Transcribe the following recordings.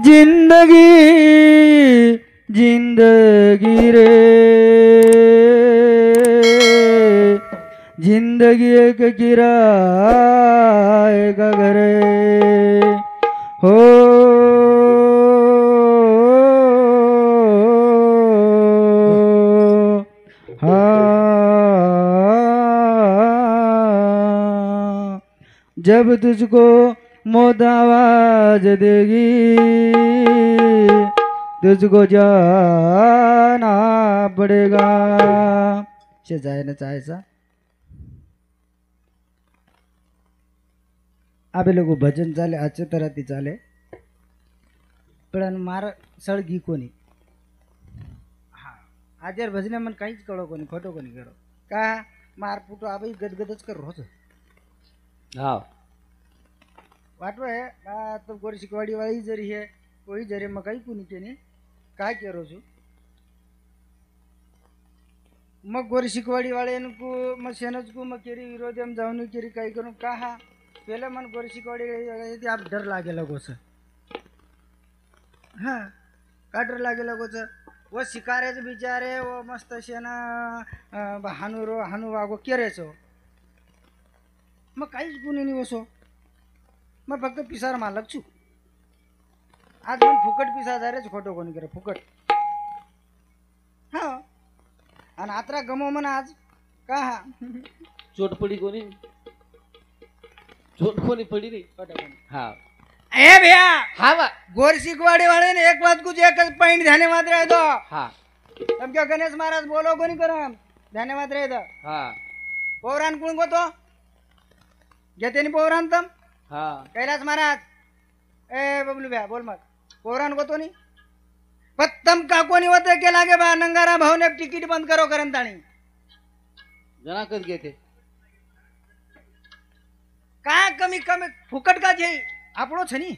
जिंदगी जिंदगी रे जिंदगी एक किराए का घर हो हाँ जब तुझको मौत आवाज देगी तुझको जाना पड़ेगा शे जाए ना चाहेसा आबे लोग भजन चाले अच्छे तरह ती चाले पण मार सळगी कोणी हा आजर भजने मन काहीच कळो कोणी खोटो कोणी करो का मार पुटो आबे गदगदच कर रोज हाँ वाटो है तो गोर शिकवाड़ी वाली जरी है कोई जरे मकाई कुनी केनी काय करो छु मग गोर शिकवाड़ी वाले को मग शेनच को मग केरी विरोध हम जाऊन केरी काय करू का हा पहले मन गोर शिकवाड़ी यदि आप डर लागे लगो छ हाँ का डर लागे लगो छ वो शिकारेच बिचारे वो मस्त शेना हानू वागो केरे छो मग काहीच गुन्हे नाही वसो मग फक्त पिसार मालक छू आज मन फुकट पिसा जा रे खोटो कोणी करे फुकट हा आणि आत्रा गमो मन आज का हा चोट पडी कोणी चोट कोणी पडी रे हाँ ए भैया हाँ बा गोर शिकवाड़ी वाले ने एक बात कुछ एक पॉइंट ध्यान मत रहे तो हाँ तब क्या गणेश महाराज बोलो कोनी करम ध्यान मत रहे तो हाँ पौराण कोण को तो घेते नहीं पौराण तम हाँ कैलाश महाराज ए बबलू भैया बोल मत पौराण को तो नहीं पत्तम का कोनी होते के लागे बा नंगारा भाव ने टिकट बंद करो करंताणी जना कद गए थे का कमी कमी फुकट का जे आपणो छ नी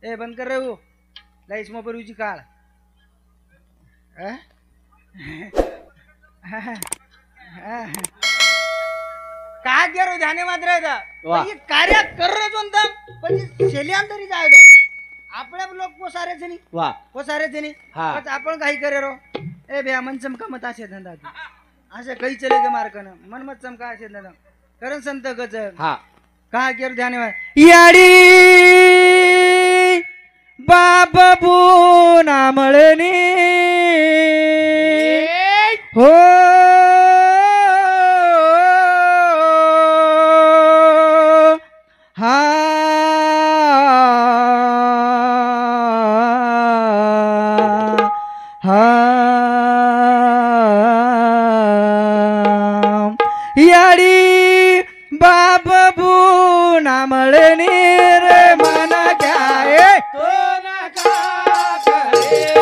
ए बंद कर रे वो लाइस मो पर उजी काळ का केरो ध्याने मात्र आहे ये कार्य कर रे तो अंतम पण शेल्यांतरी जाय तो आपले लोक को सारे छ नी वाह को सारे छ नी हाँ पण आपण काही करे रो ए भैया मन चमका मत असे धंदा असे काही चले के मार्कन मन मत चमका असे धंदा करण संत गज हाँ का केरो ध्याने याडी बाप बुना मळणी हो हा हा याडी बाप बुना मळणी रे मन क्या तो ना का करे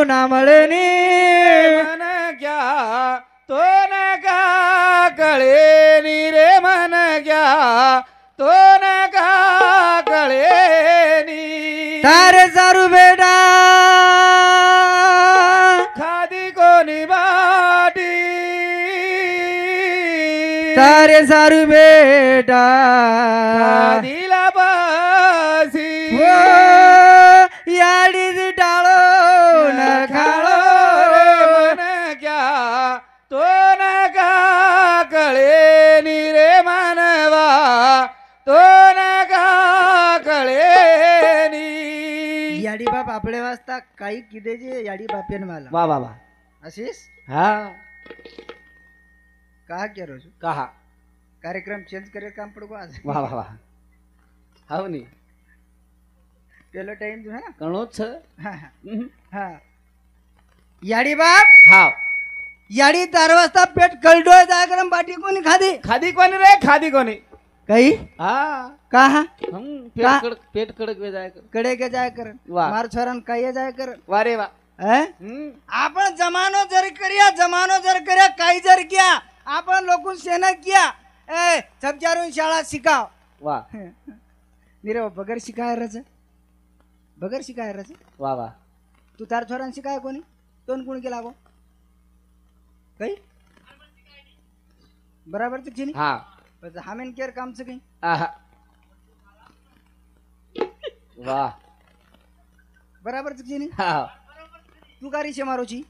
ना मळणी मन घ्या तो नका कळेनी रे मन घ्या तो नका कळेनी तारे सारू बेटा खादी कोणी बाटी तारे सारू बेटा खादीला बसी हो याडीच टाळो न खाळो मन घ्या तो नका कळेनी रे मानवा तो नका कळेनी याडी बाप आपले वाजता काही किदेचे याडी बापेन मला वा वा वा अशीस हा का केरो छो कहा कार्यक्रम चेंज करे काम पड़को आज वा वा वा हाव नी पेलो टाइम जो है ना कणोच छ हाँ, हाँ याडी बाप हाव याडी 4 वाजता पेट कलडोय जागरम बाटी कोणी खादी खादी कोणी रे खादी कोणी काही हा का का? पेट कडक वे जाय कडे के जाय कर वाह. मार छोरान काही जाय कर वा रे वा आपण जमानो जर करिया काही जर किया आपण लोकून सेना किया ए सबजारून शाळा शिकाव वा निरे बगर शिकाय रच बगर शिकाय रच वा वा तू तार छोरान शिकाय कोणी तोन कोण केला गो काही बराबर तर चिनी हा पण हामेन केअर कामचं काही आहा वा बराबर तर चिनी हा तू का रिशे मारोची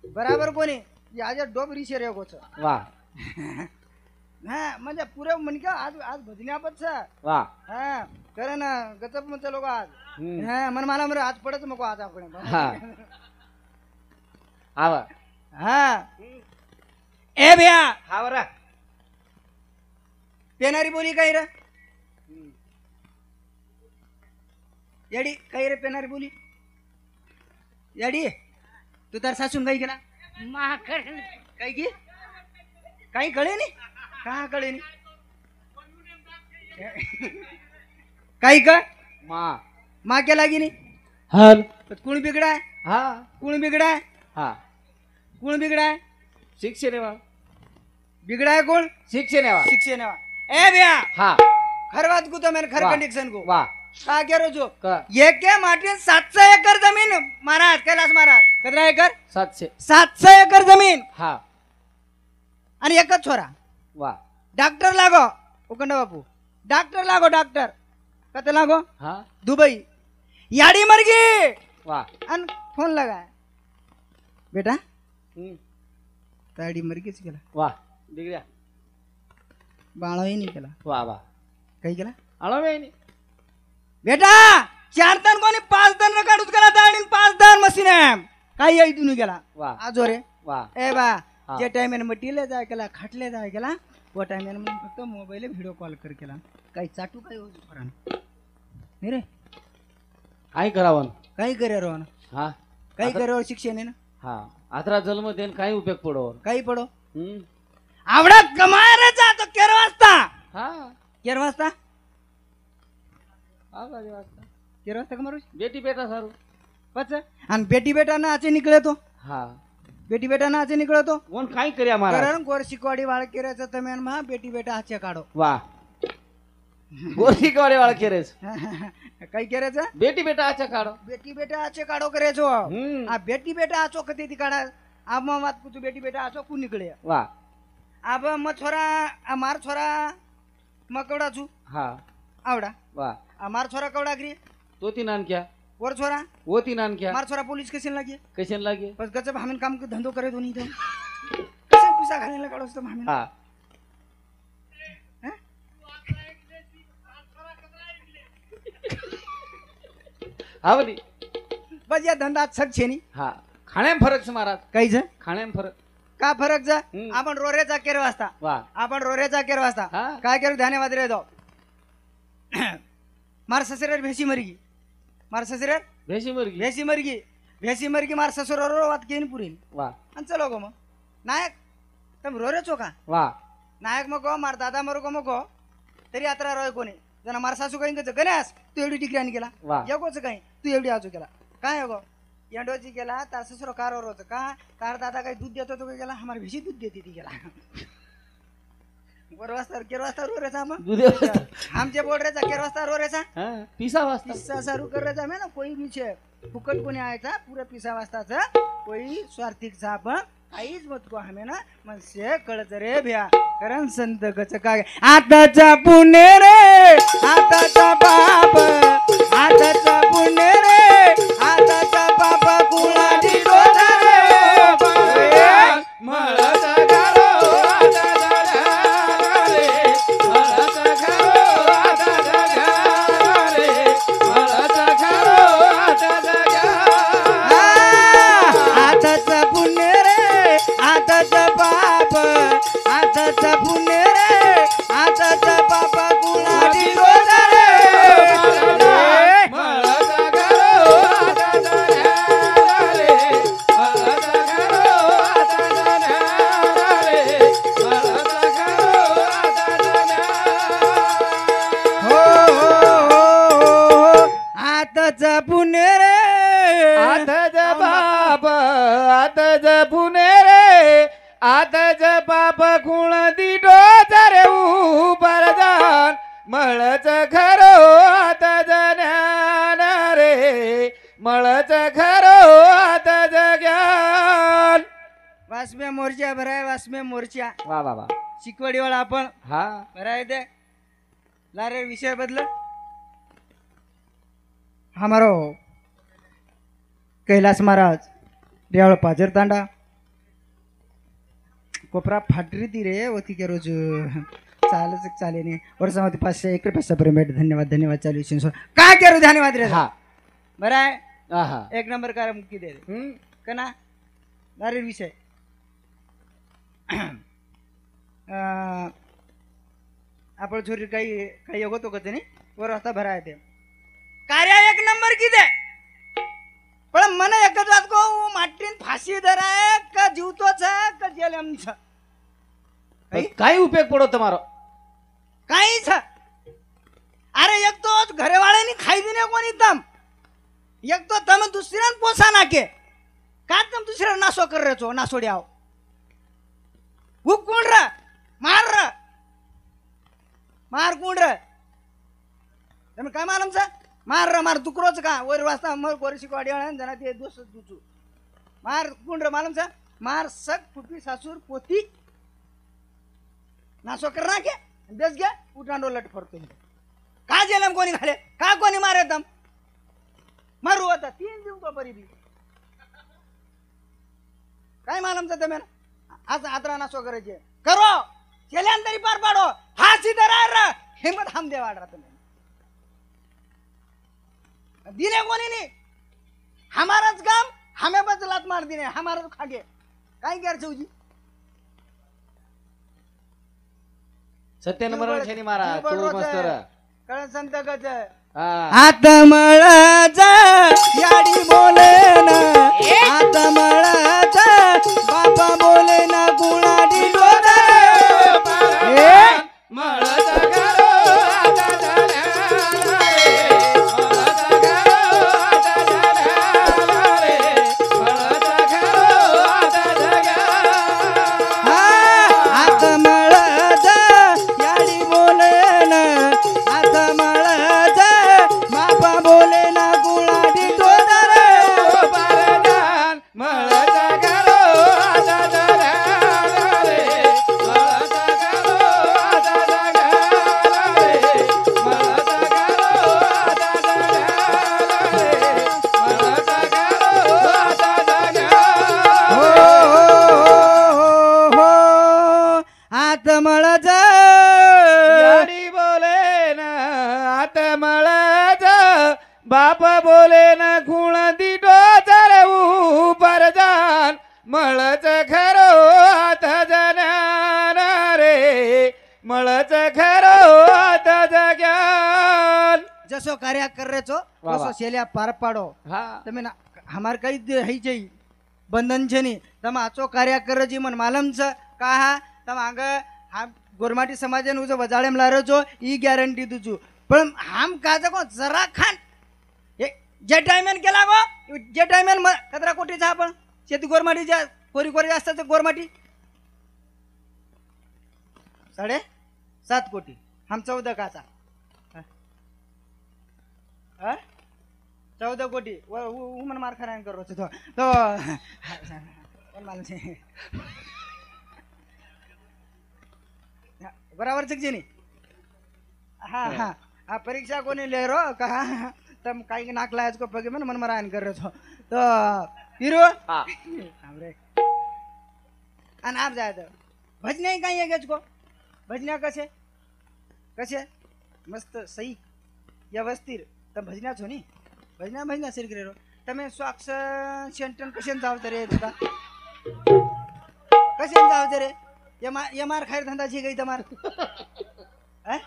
बराबर कोणी याच्या डोब रिशे रे गोच वा हा म्हणजे पुरे म्हणका आज आज भजन्यापत सा वा हा करे ना गचप मत लोक आज हम्म. हा मन मला मरे आज पडत मको आज आपण हा आवा हा ए भैया हा बरा पेनारी बोली काही रे याडी काही रे पेनारी बोली याडी तू तर सासून काही केला काही की काही कळे नाही का कळे नाही काही का मा केला की नाही हल पण कुण बिगडाय हा कुण बिगडाय हा कुण बिगडाय शिक्षण वा बिगडाय कोण शिक्षण वा शिक्षण ए भैया हा खर बात को तो मैंने खर वाह. कंडीशन को वा का कह रहे जो का ये के माटी 700 एकड़ जमीन महाराज कैलाश महाराज कितना एकड़ 700 700 एकड़ जमीन हा आणि एकच छोरा वा डॉक्टर लागो उकंड बापू डॉक्टर लागो डॉक्टर कते लागो हा दुबई याडी मरगी वा आणि फोन लगाय बेटा हम्म. ताडी मरगीच केला वा डिग्र्या बाळाही नाही केला वा वा काही केला आलो नाही बेटा 4 टन कोणी 5 टन काढूच केला ताडी 5 टन मशीन आहे काही आई दुनु गेला वा आजो रे वा ए बा हा. जे टाइम मटीले जाय केला खाटले जाय केला वो टाइम फक्त मोबाईल व्हिडिओ कॉल कर केला काही चाटू काही हो फरान नाही रे काय करावं काही करे रो ना हा काही आता- करे शिक्षण आहे ना हा आत्रा जन्म देन काही उपयोग पडवर काही पडो हम्म आवडा कमायला जातो केर वाजता हा केर वाजता आवाज वाजता केर वाजता कमारू बेटी बेटा सारू पच आणि बेटी बेटा ना आचे निकळे तो हा बेटी बेटा ना आचे निकळे तो कोण काय कर्या मारा कारण गोर शिकवाडी वाळ केरायचं तमेन मा बेटी बेटा आचे काढो वा गोरी कवाडे वाळा केरेस काही करायचं बेटी बेटा आचा काढो बेटी बेटा आचे काढो करायचो हम्म आ बेटी बेटा आचो कधी ती काढा आब मात कुतू बेटी बेटा आचो कु निकळे वा आब म छोरा आ मार छोरा म कवडा छू हा आवडा वा आ मार छोरा कवडा गिरी तो ती नानक्या वर छोरा वो ती नानक्या मार छोरा पोलीस कशीन लागे कशन लागे बस गचप हमेन काम के धंधो करे दोन्ही इथं कसे पिसा घालायला काढो असतो हमेन हा हा बनी बस या धंदा सग छेनी हा खाण्याम फरक महाराज काहीच खाण्याम फरक का फरक जा हम्म. आपण रोरेचा केर वाजता वा आपण रोरेचा केर वाजता हा काय करू ध्यानेवाद रे दो मार ससुरार भेसी मरगी मार ससुरार भेशी मुर्गी भेसी मरगी मार ससुरार वात घेईन पुरील वा आणि चलो गो मग नायक तम रोरेचो का वा नायक मगो मार दादा मरो मगो तरी यात्रा रोय कोणी जना मार सासू काही गण्यास तू एवढी टिकरी आणि गेला वा यगोच काही तू एवढी आजू केला काय यगो यंडोजी गेला तार ससुर कारवर होतं का तार दादा काही दूध देतो तो गेला हमार भिशी दूध देते ती गेला वाजता केर वाजता रो रेचा मग दुधे वाजता आमचे बोल रेचा केर वाजता रो रेचा हाँ, पीसा वाजता पिस्सा सारू कर रेचा मैं ना कोई नीचे फुकट कोणी आयचा पुरा पिसा वाजताचा कोई स्वार्थिक साप काहीच मत को हमें ना मन से कळत रे भ्या कारण संत गच काय आताचा पुणे रे आताचा बाप आताचा पुणे रे आताचा बाप कुळाची डोळा रे मळत घालो आता जगा रे मळत घालो आता जगा रे मळत घालो आता जगा आताचा पुणे रे आताचा बाप आताचा पुणे रे आताचा बाप कुळाची डोळा रे मळत घालो आता जगा रे मळत घालो आता जगा रे मळत घालो आता जगा हो आताचा पुणे रे आताच बाप आताच पुणे रे आताच बाप कुण दिडो रे उबरदान मळच खरो आता ज्ञान रे मळच खरो आता ज्ञान वासम्या मोर्चा भराय वासम्या मोर्चा वा वा वा शिकवडीवाला आपण हा भराय दे लारे विषय बदल हमारो कैलास महाराज रेवळ पाजर तांडा कोपरा फाटरी ती रे होती के रोज चालच चाले नाही वर्षामध्ये 501 पैसा पेमेंट धन्यवाद धन्यवाद चालू शिंसो काय करू धन्यवाद रे हा बरं आहे आहा एक नंबर कार मुक्ती दे कना लारे विषय आपण छोरी काही काही होतो का नाही वर आता भराय ते कार्य एक नंबर की दे पण मन एकच वाट को माटीन फाशी धराय का जीवतोच का जेल आमचा काय उपयोग पडो तुम्हारो काहीच अरे एक तो घरेवाळ्यानी खाई दिने कोणी तम एक तो तम दुसऱ्यान पोसा नाके का तम दुसऱ्या नासो कर रेचो नासोड्याव हुक कोण र मार कोण र તમે काय मालूम છે मार दुकरोच का वर वाजता मग वर शिकवाडी जना ते दोस्त दुचू मार कोण र मालूम છે मार सक फुफी सासूर पोती नासो कर ना के बेस घ्या उठांडो लट फरतो का जेलम कोणी घाले का कोणी मारे दम मारू आता 3 दिवस तो परी बी काय मालूम છે તમે आज आदरा नासो करायचे करो चल्यान तरी पार पाडो हा सीधा रा हिम्मत हम दे वाडरा तुम्ही दिने कोणी नाही हमाराच काम हमें बस लात मार दिने हमारा खागे काय कर चौजी सत्यान मरण शनी मारा तू मस्त रा कळ संत गज हा आतमळाचा याडी बोले ना आतमळाचा बाबा बोले ना गुणाडी डोदा मळत घालो आता झाला रे मळत घालो आता झाला रे मळत घालो आता जगा आतमळाचा याडी बोले ना आतमळाचा बाबा बोले ना गुणाडी डोदा बारदान मळत घालो आता झाला रे मळत घालो आता जगा रे मळत घालो आता जगा रे मळत घालो आता जगा आतमळाचा याडी बोले ना आता मळत बाप बोले ना गुण दिडो जरऊ परदान मळच खरो आता जनान रे मळच खरो आता जग्यान जसो कार्य कर रे छो वाह, वाह. तसो सेल्या पार पाडो हा તમે ના हमार कई हई जई बंधन છે ની તમે આચો કાર્ય કરે જી મન માલમ છે કાહા તમે આગ હા गोरमाटी समाजाने जो वजाळेम लारो जो ई गॅरंटी तुझू पण हम काजा को जरा खान जे टायमेन केला गो जे टायमेन कचरा कोटीचा आपण शेती गोरमाटीच्या कोरी कोरी असतात गोरमाटी 7.5 कोटी हम 14 काचा 14 कोटी उमन मार खरा करो तो बराबर चक जी हाँ हाँ हाँ परीक्षा कोणी ले रो कहा तम काही नाक लायच को पगे मन मरायन कर रहे तो हिरो हा हमरे आणि आप जाय तर भजने काही आहे गेच को भजन्या कसे कसे मस्त सही व्यवस्थित तर भजन्याच हो नी भजन्या सिर करे रो તમે સ્વાક્ષ સેન્ટન કશે જાવ તરે દાદા કશે જાવ તરે માર ખાઈ ધંધા છે ગઈ તમાર હે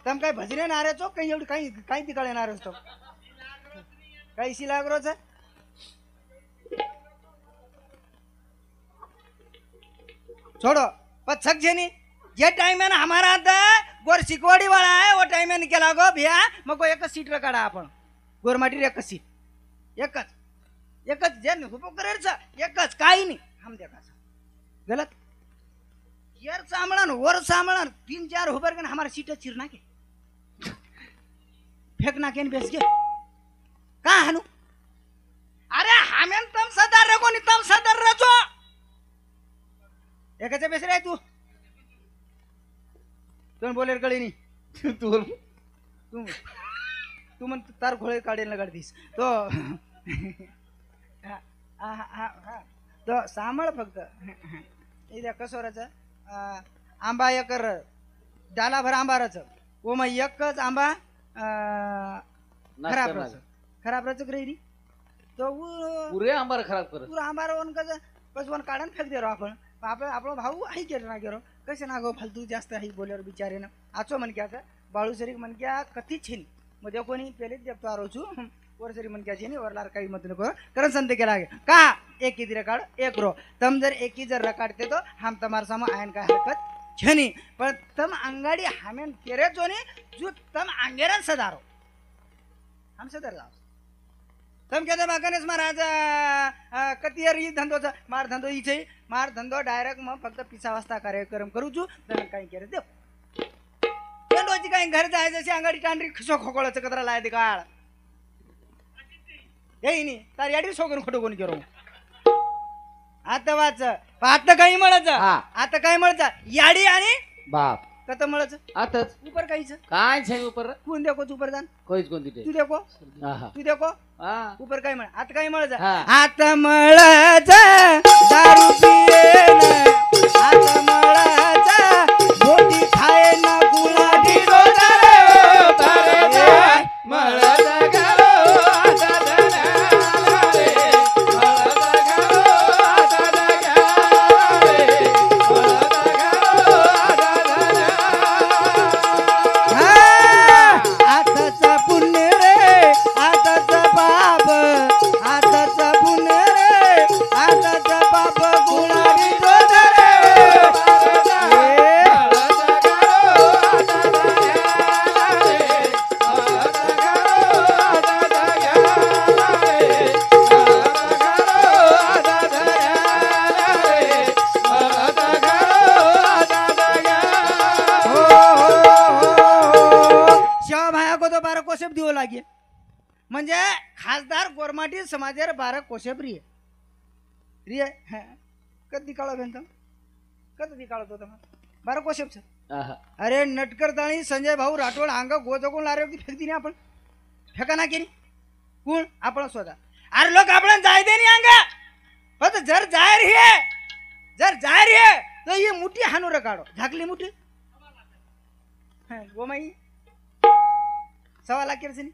તમ કઈ ભજને ના રે છો કઈ એવડ કઈ દીકાળે ના રે છો કઈ સી લાગરો છે छोड़ो पछक जेनी जे टाइम में हमारा था गोर सिकवाड़ी वाला है वो टाइम में निकला गो भैया मको एक सीट रकाड़ा आपण गोरमाटी एक सीट एकच जे हुबो करेर छ एकच काही नाही हम देखा छ गलत यार सामळन वर सामळन 3-4 हुबर कन हमारा सीट चिरना के फेंकना के बेस के का हनु अरे हमें तम सदर रे कोनी तम सदर रे छो एकाचे बेस रे तू कोण बोलेर कळी नाही तू तू मन तार घोळे काढेल ना काढतीस तो तो सांभाळ फक्त इथे कसोराचं आंबा एकर डालाभर आंबाराचं ओ मग एकच आंबा खराब रच रे तो पुरे आंबार खराब कर पुरा आंबार वन कसं कसं वन काढून फेक दे रो आपण आपला भाऊ आहे केलं ना गेलो कसे ना गो फालतू जास्त आहे बोल्यावर बिचारे ना आचो मन क्या बाळू शरीक मन क्या कथी छेनी मध्ये कोणी पहिले देतो आरो छु वर सरी मन क्या छेनी वरलार काही मत नको कारण संत केला का एक ही दिरे काढ एक रो तम जर एक ही जर रकाडते तो हम तमार सम आयन का हरकत छेनी पण तम अंगाडी हमेन केरे जोनी जो तम अंगेरन सदारो हम सदर जाओ तम कहते बागनेस महाराज कतियर ही धंधो मार धंधो ही छे मार धंधो डायरेक्ट मग फक्त 5 वाजता कार्यक्रम करू छु तम काही केरे देव रोज काही घर जायचं जशी अंगाडी टांडरी खसो खोकळाचं कतरा लाय दे काळ येई नी तार याडी सोगन खोटो कोण केरो आता वाच आता काही म्हणच आता काय म्हणच याडी आणि बाप कत म्हणच आताच ऊपर काहीच काय छै ऊपर कोण देखो ऊपर जान कोईच कोणती ते तू देखो आहा तू देखो हां ऊपर काय म्हण आता काय म्हणच हा. आता मळच दारू पियेन आता मळच बोटी खायन गुलाबी रोजारे तारे मळद गालो आता दना रे मळद गालो आता दना रे मळद गालो आता आताचा पुण्य रे आताचा पाप आताचा पुण्य रे आताचा पाप गुलाबी रोजारे भाया को तो 12 कोशेप दिवो लागे म्हणजे खासदार गोरमाटी समाजेर 12 कोशेप रिये रिये कधी काळो बेन तम कधी काळो तो तम 12 कोशेप छ आहा अरे नटकर दाणी संजय भाऊ राठोड अंग गोजगुण लारे की फेकती नाही आपण फेका ना केली कोण आपण स्वतः अरे लोक आपण जाय दे नाही अंग पण जर जाहीर है तो ये मुठी हानूर काढो झाकली मुठी गो माई 1.25 लाख केरसनी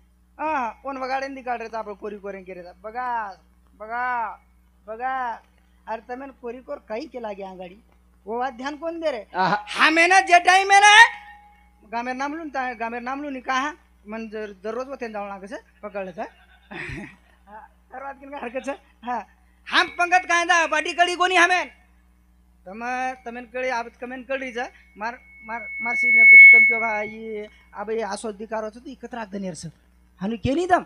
कोण बगाडेन दी काढ रे आपण कोरी कोरेन केरे बघा बघा बघा अरे तमेन कोरी कोर काही केला गे अंगाडी वो बात ध्यान कोण दे रे हमें ना जे टाइम है ना गामेर नामलून नि कहा मन दररोज होते जाऊ ना कसं पकडलं का सर्वात किन हरकत छ हां हम पंगत काय दा पाटी कडी कोणी हमेन तमेन कडी आप कमेंट कडी जा मार मार मारसी ने कुछ तम के भाई अब ये आसो अधिकार होतो ती एकत्र धनेर स हानु केनी दम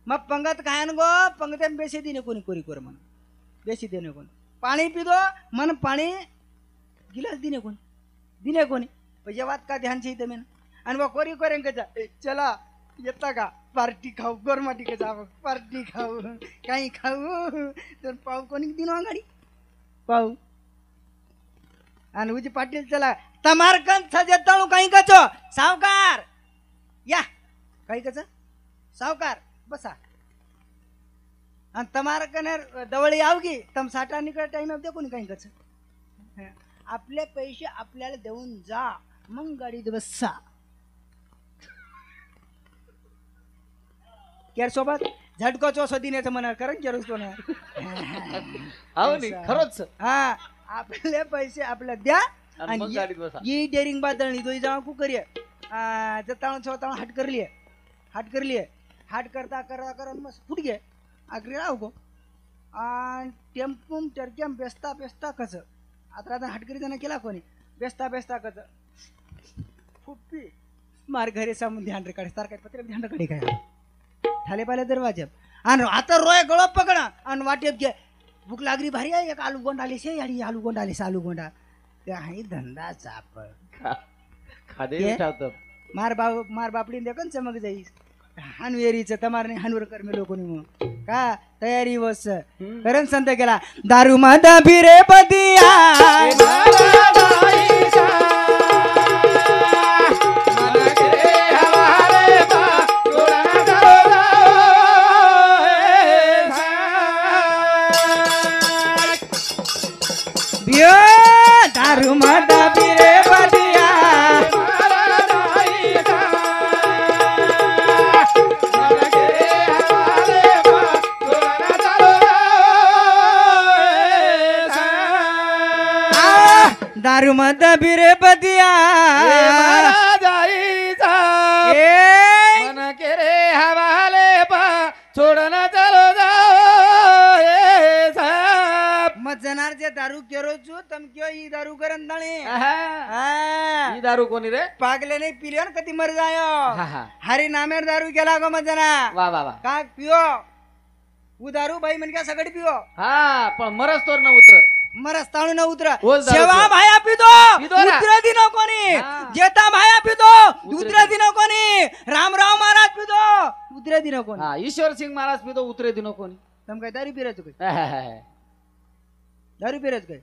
मग पंगत खायन गो पंगत बेसी दिने कोणी कोरी कोर मन बेसी दिने कोणी पाणी पिदो मन पाणी गिलास दिने कोणी पैसे वाद का ध्यान से इथं आणि मग कोरी कोरेन का चला येता का पार्टी खाऊ गोरमाटी का जावं पार्टी खाऊ काही खाऊ तर पाऊ कोणी दिनो गाडी पाऊ आणि उजी पाटील चला तमारकन सजेताळू काही कचो सावकार या काही कच सावकार बसा आणि तमारकन दवळी आवगी तम साठा निकळ टाइम दे कोणी काही कच आपले पैसे आपल्याला देऊन जा मग गाडीत बसा केर सोबत झटको चोसो दिनेचं म्हणा करण केरोस तो ना हो नी खरंच हा आपले पैसे आपल्या द्या आणि मग गाडीत बसा. ये डेरिंग बादळणी तो जाऊ कु करिए जतावण स्वतः हट कर लिए हट करता मस्त फुट गे आखरी राहू गो टेम्पो टरक्याम बेसता कस आता हट करी जाणं केला कोणी बेसता कस फुटपी मार घरी सामून ध्यान रेकाडे सारखा पत्र ध्यान रेकाडे काय थाले पाले दरवाजे आणि आता रोय गळो पकडा आणि वाटेत घे भूक लागली भारी आहे एक आलू गोंड आली से याडी आलू गोंडा काही धंदा चाप खादे उठावतं मार बापडी देखन चमक जाईस हानवेरीचं तमारने हानवर कर्मी लोकोनी मग का तयारी वस करण संत केला दारू मादा फिरे पतिया दारू मादा फिरे पतिया दारू मत फिरे पतिया मन के रे हवाले पा छोड़ना चलो जाओ मत जनार जे दारू केरो छु तम क्यों ई दारू करन दाणे ही दारू कोणी रे पागले नाही पिले न कधी मर जायो हा. हरी नामेर दारू केला गो मत जना वा का पियो उ दारू बाई मन का सगळी पियो हा पण मरस तोर न उतर मरस ताळू न उतरा ओल दारू सेवा पियो. भाया पितो पितो ना. उतरा दिनो कोणी हा. जेता भाया पितो उतरा उतरा दिनो कोणी रामराव महाराज पितो उतरा दिनो कोणी हा ईश्वर सिंग महाराज पितो उतरे दिनो कोणी तम काय दारू पिरत काय हा. दारू पिरत काय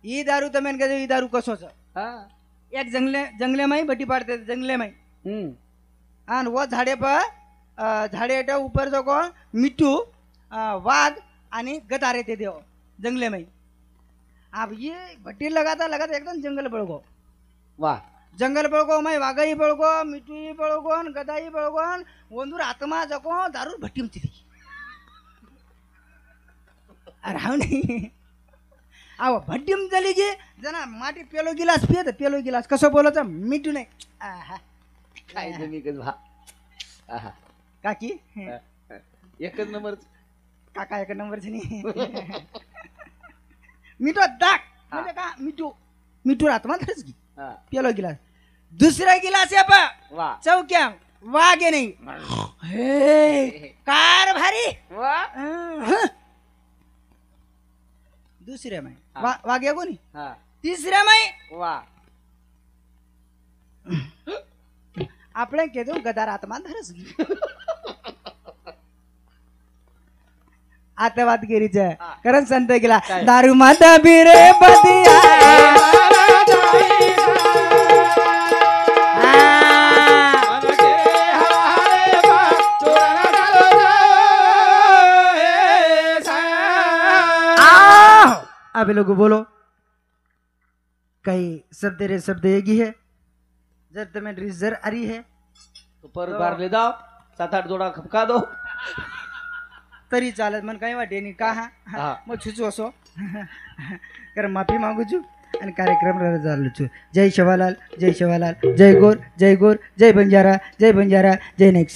ई दारू तमेन का ई दारू कसोच एक जंगले माई बटी पाडते जंगले माई आणि व झाडे झाडे ऊपर जो मिठू वाघ आणि गतारे ते देव जंगले माई अब ये भट्टी लगाता एकदम जंगल बळगो वा जंगल बळगो माई वाघही बळगो मिठूही बळगो गदाही बळगो वंदूर आत्मा जको दारू भट्टी मती राव नाही अहो भट्टी झाली की जना माटी पेलो गिलास कसं बोलायचं मिठू नाही काय तुम्ही भा काकी एकच नंबर काका एक नंबरचे नाही मिठो दाक म्हणजे का मिठू आत्मा खरंच की पेलो गिलास दुसरा गिलास आहे पा वा चौक्या वागे नाही हे कार भारी वा दुसऱ्या माई वाग्या कोणी हा तिसऱ्या माई वा આપણે કીધું ગદાર આત્મા ધરસ આતવાદગીરી છે કરણ સંત ગેલા દારૂ માતા બીરે બધિયા आप लोग बोलो कई शब्द रे शब्द एक ही है जर तमें रिजर आ रही है तो पर बार ले जाओ 7-8 जोड़ा खपका दो तरी चालत मन काही वाटे नाही का हा मग छुचू असो कारण माफी मागू छु आणि कार्यक्रम चालू छु जय शिवालाल जय गोर जय बंजारा जय नेक्स्ट